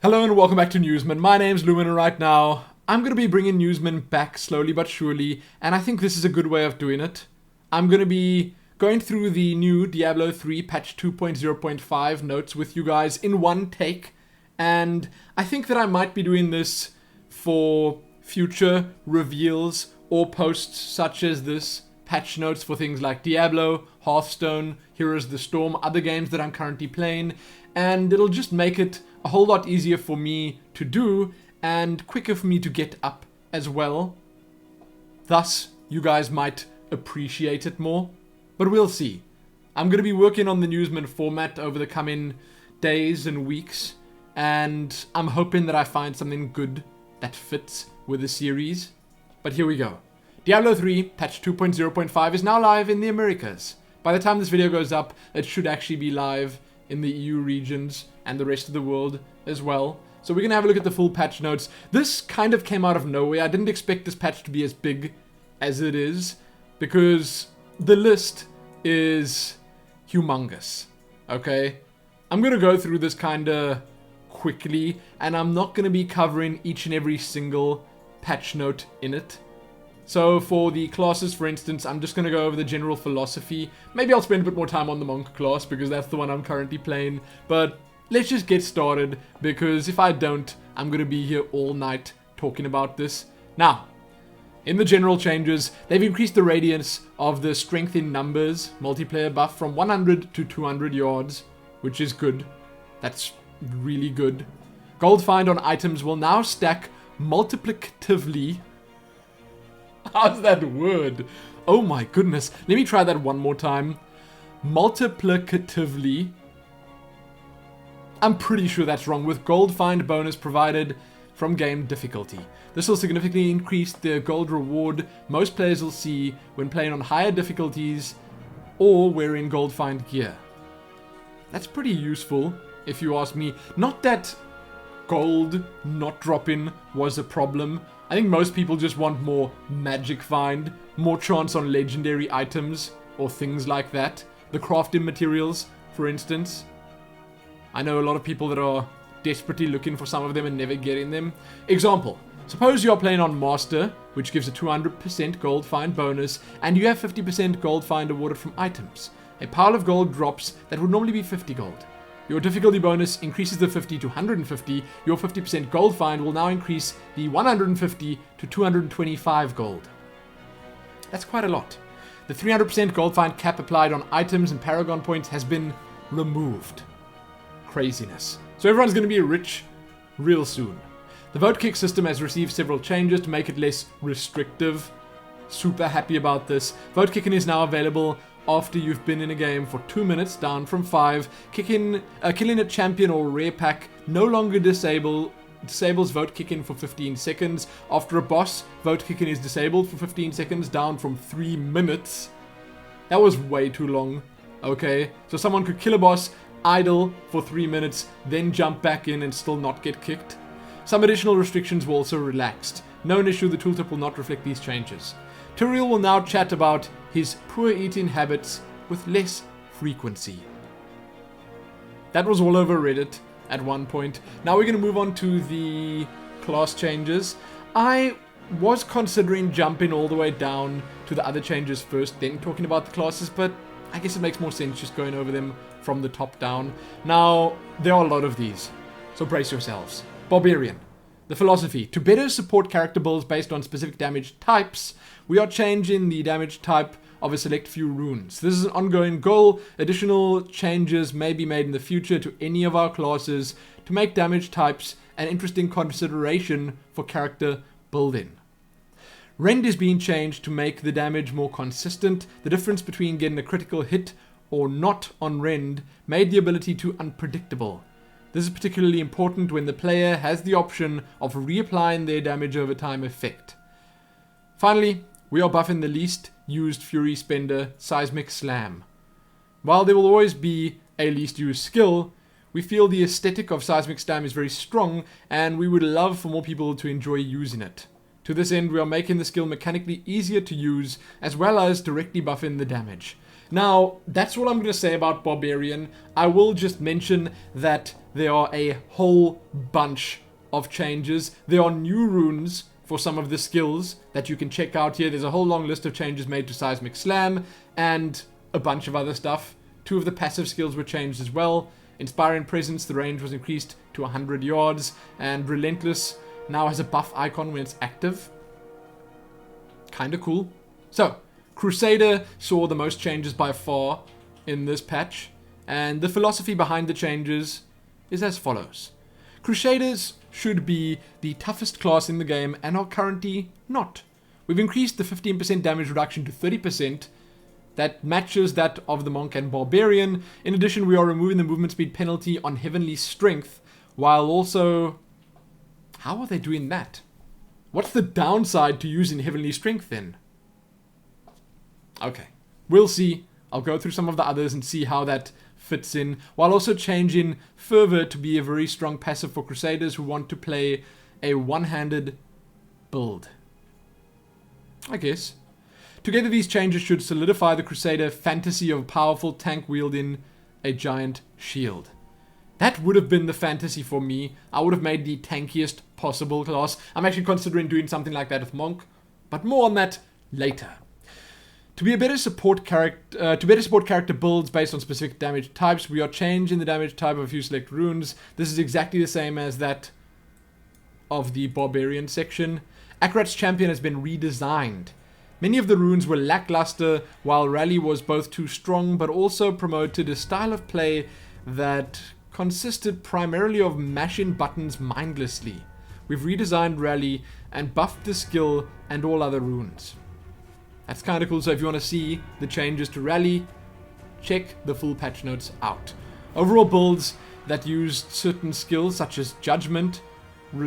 Hello and welcome back to Newsmin. My name's Lumin and right now I'm going to be bringing Newsmin back slowly but surely, and I think this is a good way of doing it. I'm going to be going through the new Diablo 3 patch 2.0.5 notes with you guys in one take, and I think that I might be doing this for future reveals or posts such as this, patch notes for things like Diablo, Hearthstone, Heroes of the Storm, other games that I'm currently playing, and it'll just make it a whole lot easier for me to do and quicker for me to get up as well. Thus, you guys might appreciate it more, but we'll see. I'm going to be working on the Newsmin format over the coming days and weeks, and I'm hoping that I find something good that fits with the series. But here we go. Diablo 3 patch 2.0.5 is now live in the Americas. By the time this video goes up, it should actually be live in the EU regions and the rest of the world as well. So we're going to have a look at the full patch notes. This kind of came out of nowhere. I didn't expect this patch to be as big as it is, because the list is humongous, okay? I'm going to go through this kind of quickly, and I'm not going to be covering each and every single patch note in it. So for the classes, for instance, I'm just going to go over the general philosophy. Maybe I'll spend a bit more time on the monk class because that's the one I'm currently playing. But let's just get started, because if I don't, I'm going to be here all night talking about this. Now, in the general changes, they've increased the radius of the strength in numbers multiplayer buff from 100 to 200 yards, which is good. That's really good. Gold find on items will now stack multiplicatively. How's that word? Oh my goodness. Let me try that one more time. Multiplicatively. I'm pretty sure that's wrong. With gold find bonus provided from game difficulty. This will significantly increase the gold reward most players will see when playing on higher difficulties or wearing gold find gear. That's pretty useful, if you ask me. Not that gold not dropping was a problem. I think most people just want more magic find, more chance on legendary items, or things like that. The crafting materials, for instance. I know a lot of people that are desperately looking for some of them and never getting them. Example, suppose you're playing on Master, which gives a 200% gold find bonus, and you have 50% gold find awarded from items. A pile of gold drops that would normally be 50 gold. Your difficulty bonus increases the 50 to 150. Your 50% gold find will now increase the 150 to 225 gold. That's quite a lot. The 300% gold find cap applied on items and Paragon points has been removed. Craziness. So everyone's going to be rich real soon. The vote kick system has received several changes to make it less restrictive. Super happy about this. Vote kicking is now available after you've been in a game for 2 minutes, down from 5. Killing a champion or rare pack no longer disables vote kicking for 15 seconds. After a boss, vote kicking is disabled for 15 seconds, down from 3 minutes. That was way too long. Okay, so someone could kill a boss, idle for 3 minutes, then jump back in and still not get kicked. Some additional restrictions were also relaxed. Known issue, the tooltip will not reflect these changes. Turiel will now chat about his poor eating habits with less frequency. That was all over Reddit at one point. Now we're going to move on to the class changes. I was considering jumping all the way down to the other changes first, then talking about the classes, but I guess it makes more sense just going over them from the top down. Now, there are a lot of these, so brace yourselves. Barbarian. The philosophy. To better support character builds based on specific damage types, we are changing the damage type of a select few runes. This is an ongoing goal. Additional changes may be made in the future to any of our classes to make damage types an interesting consideration for character building. Rend is being changed to make the damage more consistent. The difference between getting a critical hit or not on Rend made the ability too unpredictable. This is particularly important when the player has the option of reapplying their damage over time effect. Finally, we are buffing the least used Fury Spender, Seismic Slam. While there will always be a least used skill, we feel the aesthetic of Seismic Slam is very strong, and we would love for more people to enjoy using it. To this end, we are making the skill mechanically easier to use, as well as directly buffing the damage. Now, that's all I'm going to say about Barbarian. I will just mention that there are a whole bunch of changes. There are new runes for some of the skills that you can check out here. There's a whole long list of changes made to Seismic Slam and a bunch of other stuff. 2 of the passive skills were changed as well. Inspiring Presence, the range was increased to 100 yards. And Relentless now has a buff icon when it's active. Kinda cool. So, Crusader saw the most changes by far in this patch. And the philosophy behind the changes is as follows. Crusaders should be the toughest class in the game and are currently not. We've increased the 15% damage reduction to 30%. That matches that of the Monk and Barbarian. In addition, we are removing the movement speed penalty on Heavenly Strength, while also... How are they doing that? What's the downside to using Heavenly Strength then? Okay, we'll see. I'll go through some of the others and see how that fits in, while also changing Fervor to be a very strong passive for Crusaders who want to play a one-handed build. I guess. Together, these changes should solidify the Crusader fantasy of a powerful tank wielding a giant shield. That would have been the fantasy for me. I would have made the tankiest possible class. I'm actually considering doing something like that with Monk, but more on that later. To better support character builds based on specific damage types, we are changing the damage type of a few select runes. This is exactly the same as that of the Barbarian section. Akarat's Champion has been redesigned. Many of the runes were lackluster, while Rally was both too strong, but also promoted a style of play that consisted primarily of mashing buttons mindlessly. We've redesigned Rally and buffed the skill and all other runes. That's kind of cool, so if you want to see the changes to Rally, check the full patch notes out. Overall builds that used certain skills such as Judgment with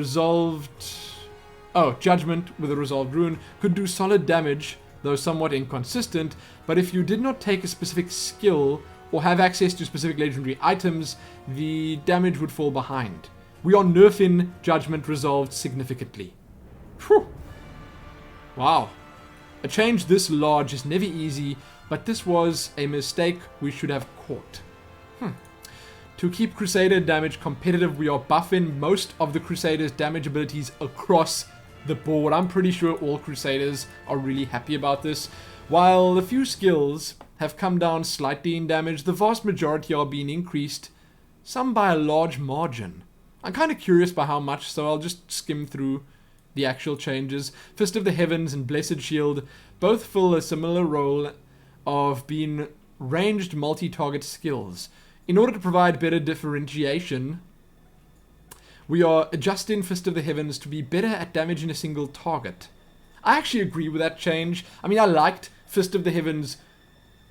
a resolved rune could do solid damage, though somewhat inconsistent, but if you did not take a specific skill or have access to specific legendary items, the damage would fall behind. We are nerfing Judgment resolved significantly. Whew. Wow. A change this large is never easy, but this was a mistake we should have caught. To keep Crusader damage competitive, we are buffing most of the Crusader's damage abilities across the board. I'm pretty sure all Crusaders are really happy about this. While a few skills have come down slightly in damage, the vast majority are being increased, some by a large margin. I'm kind of curious by how much, so I'll just skim through the actual changes. Fist of the Heavens and Blessed Shield both fill a similar role of being ranged multi-target skills. In order to provide better differentiation, we are adjusting Fist of the Heavens to be better at damaging a single target. I actually agree with that change. I mean, I liked Fist of the Heavens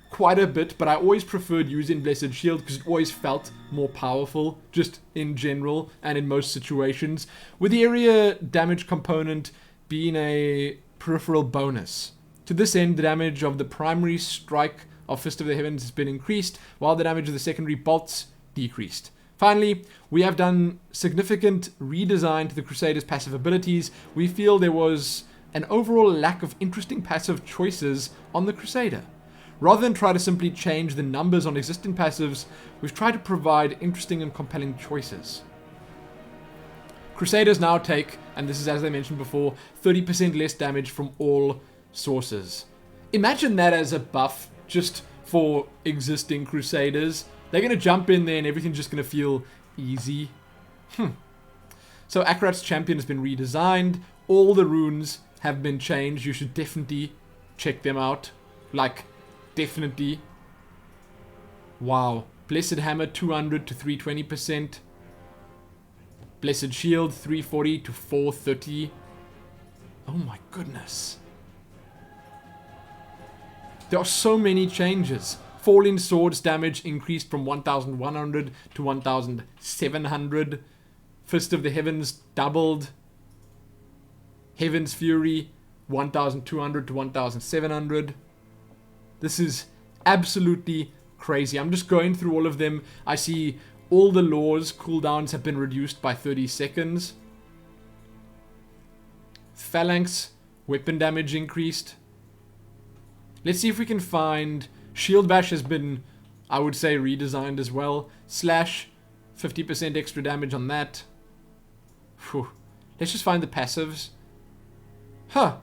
quite a bit, but I always preferred using Blessed Shield because it always felt more powerful, just in general and in most situations, with the area damage component being a peripheral bonus. To this end, the damage of the primary strike of Fist of the Heavens has been increased, while the damage of the secondary bolts decreased. Finally, we have done significant redesign to the Crusader's passive abilities. We feel there was an overall lack of interesting passive choices on the Crusader. Rather than try to simply change the numbers on existing passives, we've tried to provide interesting and compelling choices. Crusaders now take, and this is as I mentioned before, 30% less damage from all sources. Imagine that as a buff just for existing Crusaders. They're going to jump in there and everything's just going to feel easy. So Akarat's Champion has been redesigned. All the runes have been changed. You should definitely check them out. Like, definitely. Wow. Blessed Hammer 200 to 320%. Blessed Shield 340 to 430. Oh my goodness. There are so many changes. Falling Swords damage increased from 1,100 to 1,700. Fist of the Heavens doubled. Heaven's Fury 1,200 to 1,700. This is absolutely crazy. I'm just going through all of them. I see all the laws cooldowns have been reduced by 30 seconds. Phalanx weapon damage increased. Let's see if we can find Shield Bash has been, I would say, redesigned as well. Slash, 50% extra damage on that. Whew. Let's just find the passives. Huh.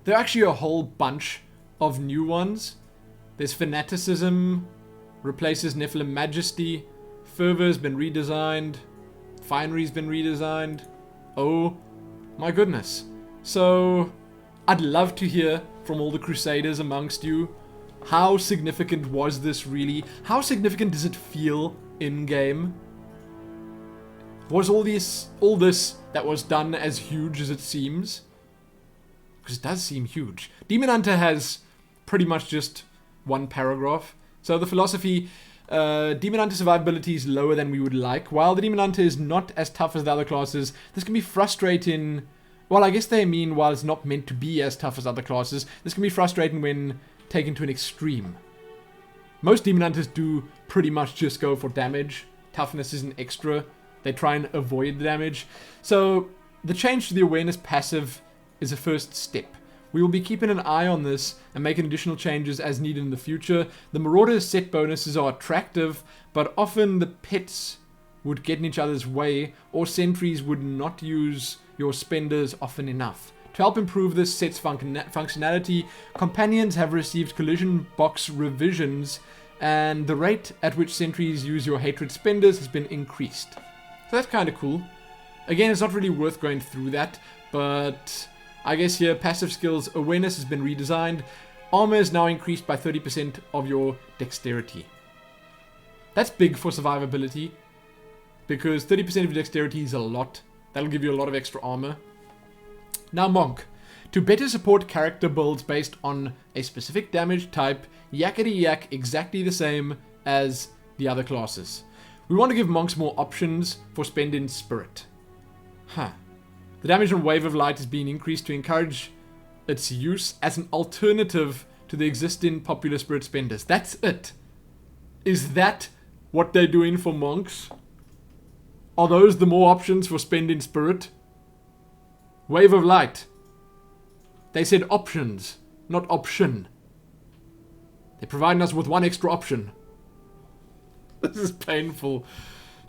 There are actually a whole bunch of new ones. There's Fanaticism, replaces Nephilim Majesty. Fervor's been redesigned. Finery's been redesigned. Oh my goodness. So, I'd love to hear from all the Crusaders amongst you. How significant was this really? How significant does it feel in-game? Was all this that was done as huge as it seems? Because it does seem huge. Demon Hunter has pretty much just one paragraph. So the philosophy, Demon Hunter survivability is lower than we would like. While the Demon Hunter is not as tough as the other classes, this can be frustrating. Well, I guess they mean while it's not meant to be as tough as other classes, this can be frustrating when taken to an extreme. Most Demon Hunters do pretty much just go for damage. Toughness is an extra. They try and avoid the damage. So the change to the awareness passive is a first step. We will be keeping an eye on this and making additional changes as needed in the future. The Marauders set bonuses are attractive, but often the pets would get in each other's way, or sentries would not use your spenders often enough. To help improve this set's functionality, companions have received collision box revisions, and the rate at which sentries use your hatred spenders has been increased. So that's kind of cool. Again, it's not really worth going through that, but I guess here, passive skills awareness has been redesigned. Armor is now increased by 30% of your dexterity. That's big for survivability, because 30% of your dexterity is a lot. That'll give you a lot of extra armor. Now Monk. To better support character builds based on a specific damage type, yakety yak exactly the same as the other classes. We want to give monks more options for spending spirit. Huh. The damage on Wave of Light is being increased to encourage its use as an alternative to the existing popular spirit spenders. That's it. Is that what they're doing for monks? Are those the more options for spending spirit? Wave of Light. They said options, not option. They're providing us with one extra option. This is painful.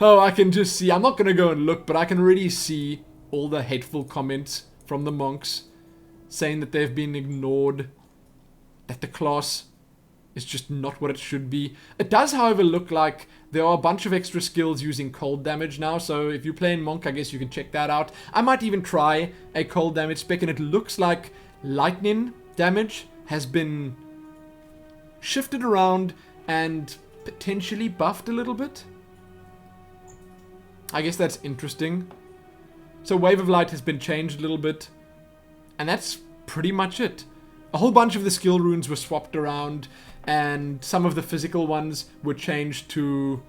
Oh, I can just see. I'm not going to go and look, but I can already see all the hateful comments from the monks saying that they've been ignored, that the class is just not what it should be. It does, however, look like there are a bunch of extra skills using cold damage now, so if you're playing Monk, I guess you can check that out. I might even try a cold damage spec, and it looks like lightning damage has been shifted around and potentially buffed a little bit. I guess that's interesting. So Wave of Light has been changed a little bit, and that's pretty much it. A whole bunch of the skill runes were swapped around, and some of the physical ones were changed to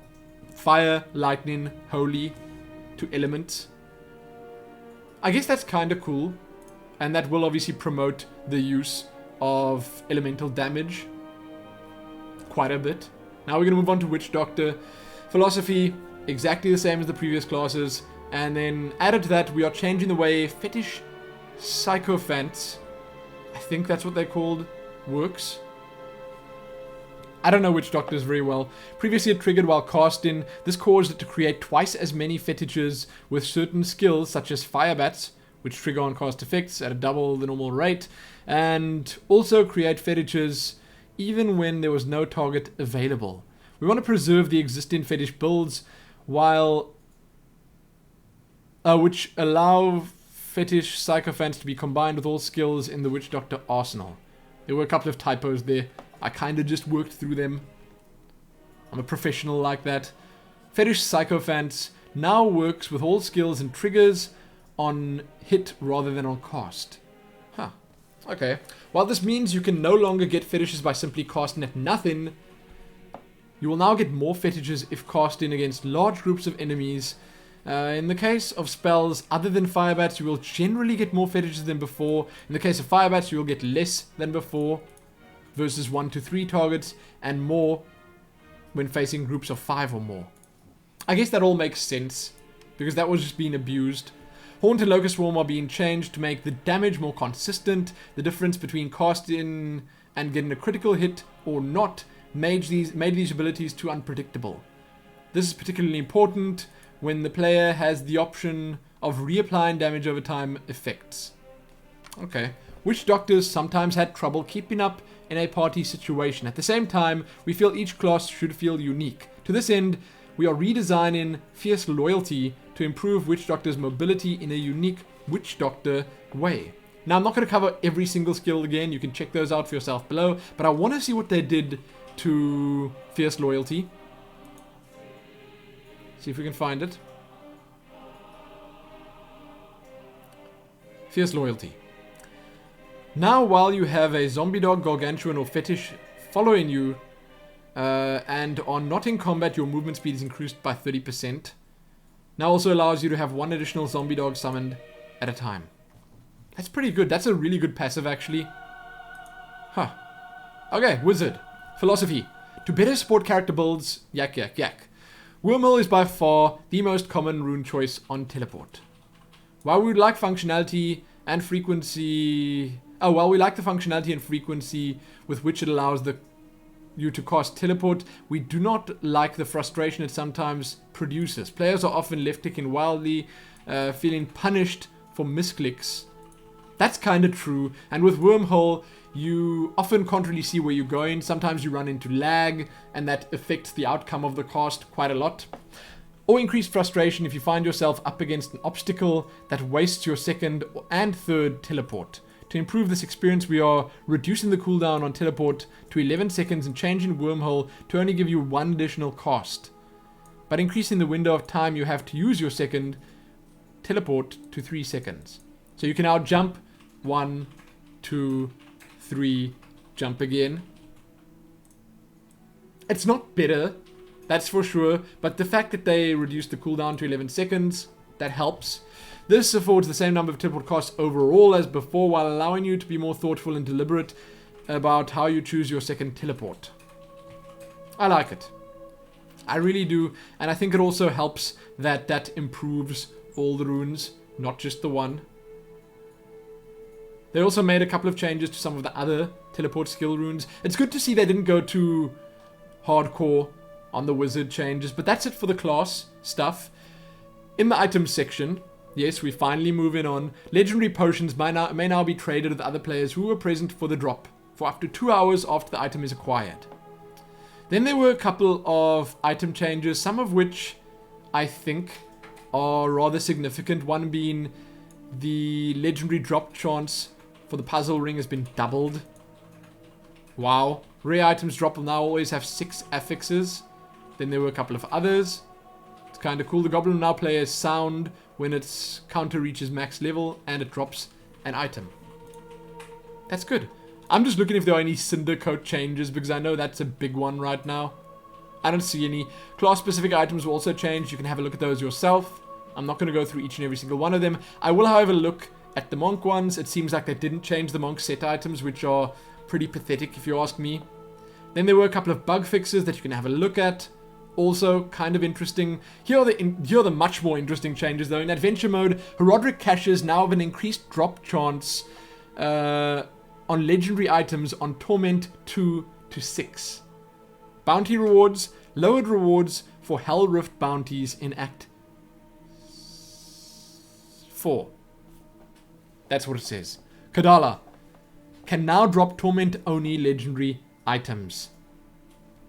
fire, lightning, holy, to elements. I guess that's kind of cool, and that will obviously promote the use of elemental damage quite a bit. Now we're going to move on to Witch Doctor. Philosophy, exactly the same as the previous classes, and then added to that, we are changing the way Fetish Sycophants, I think that's what they're called, works. I don't know Witch Doctors very well. Previously it triggered while casting. This caused it to create twice as many fetishes with certain skills such as Firebats, which trigger on cast effects at a double the normal rate, and also create fetishes even when there was no target available. We want to preserve the existing fetish builds while which allow Fetish Sycophants to be combined with all skills in the Witch Doctor arsenal. There were a couple of typos there. I kind of just worked through them. I'm a professional like that. Fetish Sycophants now works with all skills and triggers on hit rather than on cast. Huh. Okay. While this means you can no longer get fetishes by simply casting at nothing, you will now get more fetishes if casting against large groups of enemies. In the case of spells other than Firebats, you will generally get more fetishes than before. In the case of Firebats, you will get less than before, versus 1 to 3 targets, and more when facing groups of 5 or more. I guess that all makes sense, because that was just being abused. Haunt and Locust Swarm are being changed to make the damage more consistent. The difference between casting and getting a critical hit or not made these abilities too unpredictable. This is particularly important when the player has the option of reapplying damage over time effects. Okay. Witch Doctors sometimes had trouble keeping up in a party situation. At the same time, we feel each class should feel unique. To this end, we are redesigning Fierce Loyalty to improve Witch Doctor's mobility in a unique Witch Doctor way. Now, I'm not going to cover every single skill again. You can check those out for yourself below. But I want to see what they did to Fierce Loyalty. See if we can find it. Fierce Loyalty. Now, while you have a zombie dog, gargantuan, or fetish following you, and are not in combat, your movement speed is increased by 30%. Now also allows you to have one additional zombie dog summoned at a time. That's pretty good. That's a really good passive, actually. Huh. Okay, Wizard. Philosophy. To better support character builds, yak. Wormhole is by far the most common rune choice on Teleport. While we like functionality and frequency... while we like the functionality and frequency with which it allows you to cast Teleport, we do not like the frustration it sometimes produces. Players are often left ticking wildly, feeling punished for misclicks. That's kind of true, and with Wormhole, you often can't really see where you're going. Sometimes you run into lag, and that affects the outcome of the cast quite a lot. Or increased frustration if you find yourself up against an obstacle that wastes your second and third teleport. To improve this experience, we are reducing the cooldown on teleport to 11 seconds and changing Wormhole to only give you one additional cast, but increasing the window of time you have to use your second teleport to 3 seconds. So you can now jump 1, 2, 3, jump again. It's not better, that's for sure, but the fact that they reduced the cooldown to 11 seconds, that helps. This affords the same number of teleport costs overall as before, while allowing you to be more thoughtful and deliberate about how you choose your second teleport. I like it. I really do, and I think it also helps that improves all the runes, not just the one. They also made a couple of changes to some of the other teleport skill runes. It's good to see they didn't go too hardcore on the wizard changes, but that's it for the class stuff. In the items section, yes, we finally moving on. Legendary potions may now be traded with other players who were present for the drop for up to 2 hours after the item is acquired. Then there were a couple of item changes, some of which I think are rather significant. One being the legendary drop chance for the puzzle ring has been doubled. Wow. Rare items drop will now always have 6 affixes. Then there were a couple of others. It's kind of cool. The goblin now plays sound when its counter reaches max level and it drops an item. That's good. I'm just looking if there are any Cinder Coat changes because I know that's a big one right now. I don't see any. Class-specific items will also change. You can have a look at those yourself. I'm not going to go through each and every single one of them. I will, however, look at the monk ones. It seems like they didn't change the monk set items, which are pretty pathetic if you ask me. Then there were a couple of bug fixes that you can have a look at. Also, kind of interesting. Here are the much more interesting changes, though. In Adventure Mode, Herodric caches now have an increased drop chance on legendary items on Torment 2 to 6. Bounty rewards, lowered rewards for Hell Rift bounties in Act 4. That's what it says. Kadala can now drop Torment-only legendary items.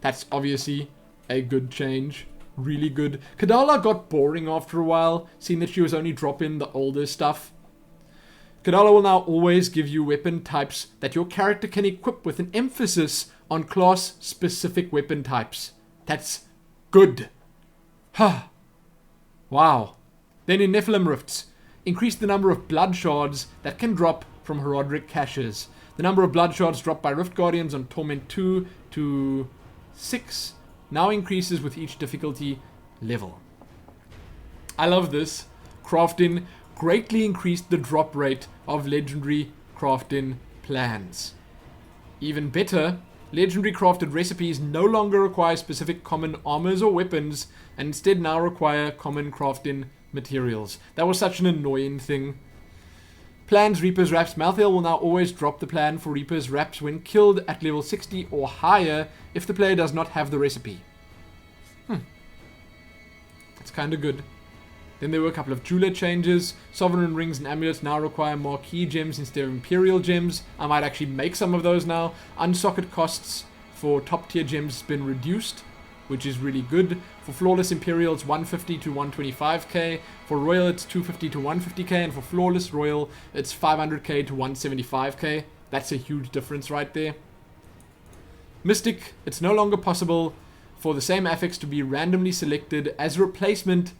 That's obviously a good change. Really good. Kadala got boring after a while, seeing that she was only dropping the older stuff. Kadala will now always give you weapon types that your character can equip with an emphasis on class-specific weapon types. That's good. Ha! Wow. Then in Nephilim Rifts, increase the number of blood shards that can drop from Herodric caches. The number of blood shards dropped by Rift Guardians on Torment 2 to 6 now increases with each difficulty level. I love this. Crafting greatly increased the drop rate of legendary crafting plans. Even better, legendary crafted recipes no longer require specific common armors or weapons, and instead now require common crafting materials. That was such an annoying thing. Plans, Reapers, Raps. Malthael will now always drop the plan for Reapers, Raps when killed at level 60 or higher if the player does not have the recipe. That's kind of good. Then there were a couple of jeweler changes. Sovereign rings and amulets now require marquee gems instead of imperial gems. I might actually make some of those now. Unsocket costs for top tier gems has been reduced, which is really good. For flawless imperial it's 150 to 125k. For royal it's 250 to 150k, and for flawless royal it's 500k to 175k. That's a huge difference right there. Mystic, it's no longer possible for the same affix to be randomly selected as a replacement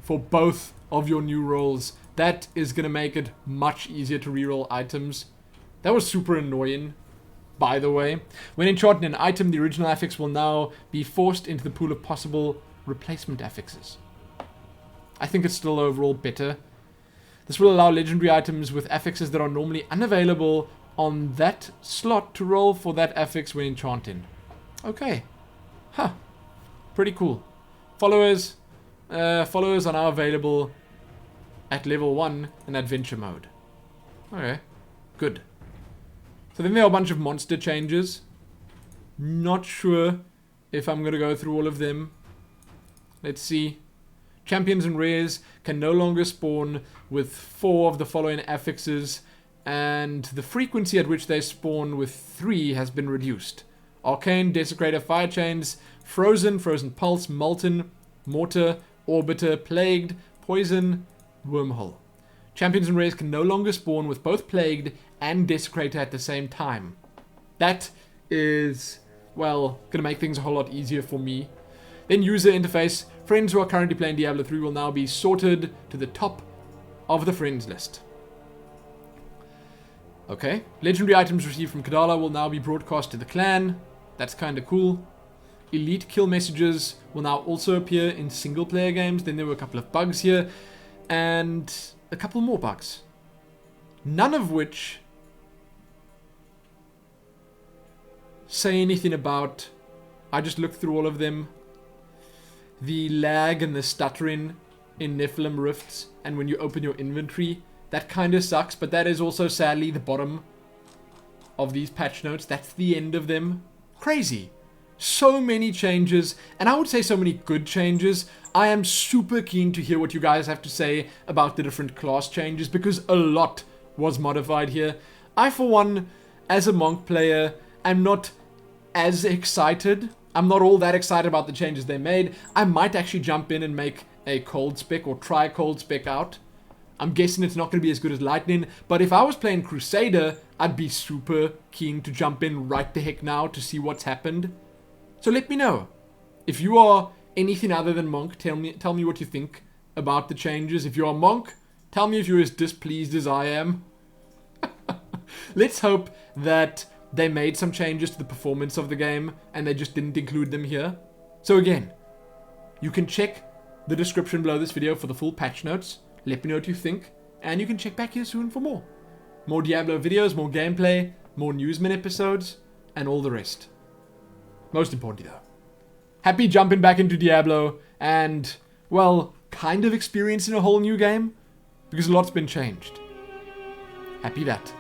for both of your new rolls. That is going to make it much easier to reroll items. That was super annoying, by the way. When enchanting an item, the original affix will now be forced into the pool of possible replacement affixes. I think it's still overall better. This will allow legendary items with affixes that are normally unavailable on that slot to roll for that affix when enchanting. Okay. Huh. Pretty cool. Followers are now available at level 1 in adventure mode. Okay, good. So then there are a bunch of monster changes. Not sure if I'm going to go through all of them. Let's see. Champions and rares can no longer spawn with 4 of the following affixes, and the frequency at which they spawn with 3 has been reduced. Arcane, Desecrator, Fire Chains, Frozen, Frozen Pulse, Molten, Mortar, Orbiter, Plagued, Poison, Wormhole. Champions and rares can no longer spawn with both Plagued and Desecrator at the same time. That is, well, going to make things a whole lot easier for me. Then user interface. Friends who are currently playing Diablo 3 will now be sorted to the top of the friends list. Okay. Legendary items received from Kadala will now be broadcast to the clan. That's kind of cool. Elite kill messages will now also appear in single player games. Then there were a couple of bugs here, and a couple more bugs, none of which say anything about. I just looked through all of them. The lag and the stuttering in Nephilim Rifts, and when you open your inventory, that kind of sucks, but that is also sadly the bottom of these patch notes. That's the end of them. Crazy. So many changes, and I would say so many good changes. I am super keen to hear what you guys have to say about the different class changes, because a lot was modified here. I, for one, as a monk player, am not as excited. I'm not all that excited about the changes they made. I might actually jump in and make a cold spec, or try cold spec out. I'm guessing it's not going to be as good as Lightning, but if I was playing Crusader, I'd be super keen to jump in right the heck now to see what's happened. So let me know. If you are anything other than Monk, tell me what you think about the changes. If you are Monk, tell me if you're as displeased as I am. Let's hope that they made some changes to the performance of the game and they just didn't include them here. So again, you can check the description below this video for the full patch notes. Let me know what you think, and you can check back here soon for more. More Diablo videos, more gameplay, more Newsmin episodes, and all the rest. Most importantly though, happy jumping back into Diablo and, well, kind of experiencing a whole new game, because a lot's been changed. Happy that.